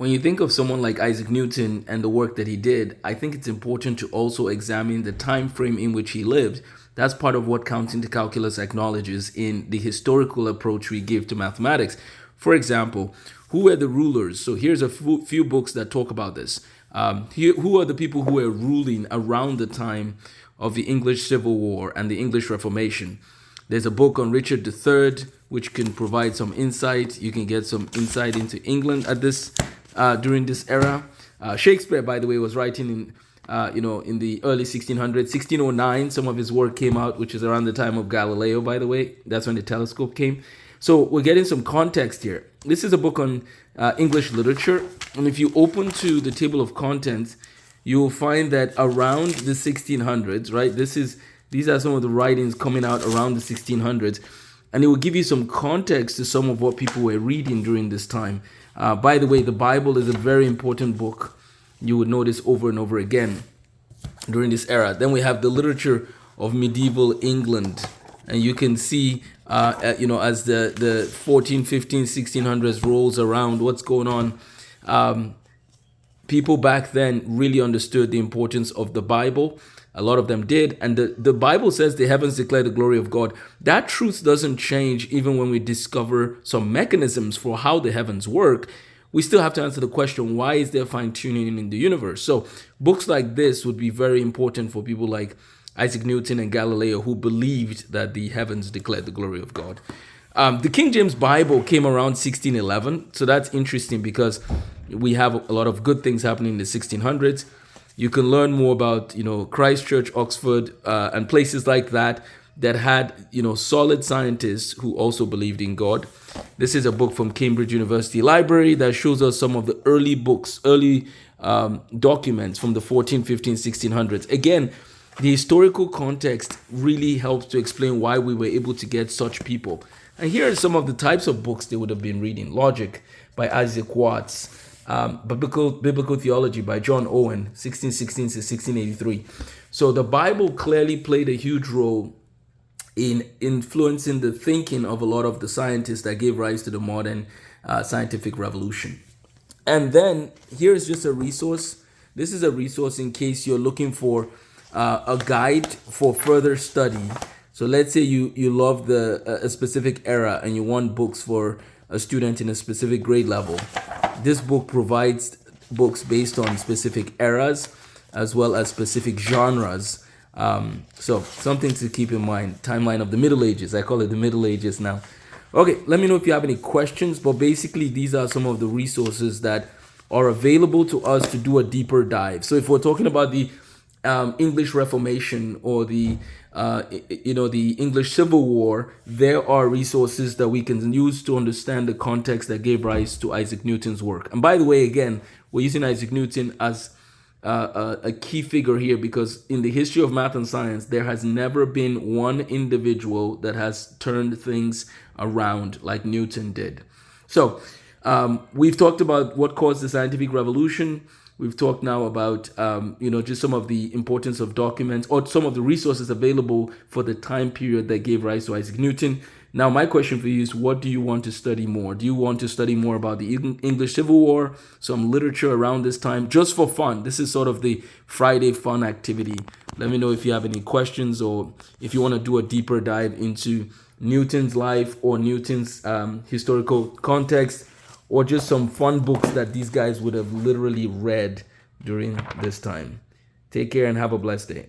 when you think of someone like Isaac Newton and the work that he did, I think it's important to also examine the time frame in which he lived. That's part of what counts into calculus acknowledges in the historical approach we give to mathematics. For example, who were the rulers? So here's a few books that talk about this. Who are the people who were ruling around the time of the English Civil War and the English Reformation? There's a book on Richard III, which can provide some insight. You can get some insight into England at this during this era. Shakespeare, by the way, was writing in the early 1600s, 1609. Some of his work came out, which is around the time of Galileo, by the way. That's when the telescope came. So we're getting some context here. This is a book on English literature. And if you open to the table of contents, you will find that around the 1600s, right? These are some of the writings coming out around the 1600s. And it will give you some context to some of what people were reading during this time. By the way, the Bible is a very important book. You would notice over and over again during this era. Then we have the literature of medieval England. And you can see, as the 14, 15, 1600s rolls around, what's going on. People back then really understood the importance of the Bible. A lot of them did. And the Bible says the heavens declare the glory of God. That truth doesn't change even when we discover some mechanisms for how the heavens work. We still have to answer the question, why is there fine-tuning in the universe? So books like this would be very important for people like Isaac Newton and Galileo, who believed that the heavens declared the glory of God. The King James Bible came around 1611. So that's interesting because we have a lot of good things happening in the 1600s. You can learn more about, Christ Church, Oxford, and places like that had, solid scientists who also believed in God. This is a book from Cambridge University Library that shows us some of the early books, documents from the 14, 15, 1600s. Again, the historical context really helps to explain why we were able to get such people. And here are some of the types of books they would have been reading. Logic by Isaac Watts. Biblical Theology by John Owen, 1616 to 1683. So the Bible clearly played a huge role in influencing the thinking of a lot of the scientists that gave rise to the modern scientific revolution. And then here's just a resource. This is a resource in case you're looking for a guide for further study. So let's say you love a specific era and you want books for a student in a specific grade level. This book provides books based on specific eras as well as specific genres. So something to keep in mind. Timeline of the Middle Ages. I call it the Middle Ages now. Okay, let me know if you have any questions, but basically these are some of the resources that are available to us to do a deeper dive. So if we're talking about the English Reformation or the English Civil War, there are resources that we can use to understand the context that gave rise to Isaac Newton's work. And by the way, again, we're using Isaac Newton as a key figure here because in the history of math and science, there has never been one individual that has turned things around like Newton did. So we've talked about what caused the scientific revolution. We've talked now about, just some of the importance of documents or some of the resources available for the time period that gave rise to Isaac Newton. Now, my question for you is, what do you want to study more? Do you want to study more about the English Civil War, some literature around this time, just for fun? This is sort of the Friday fun activity. Let me know if you have any questions or if you want to do a deeper dive into Newton's life or Newton's historical context, or just some fun books that these guys would have literally read during this time. Take care and have a blessed day.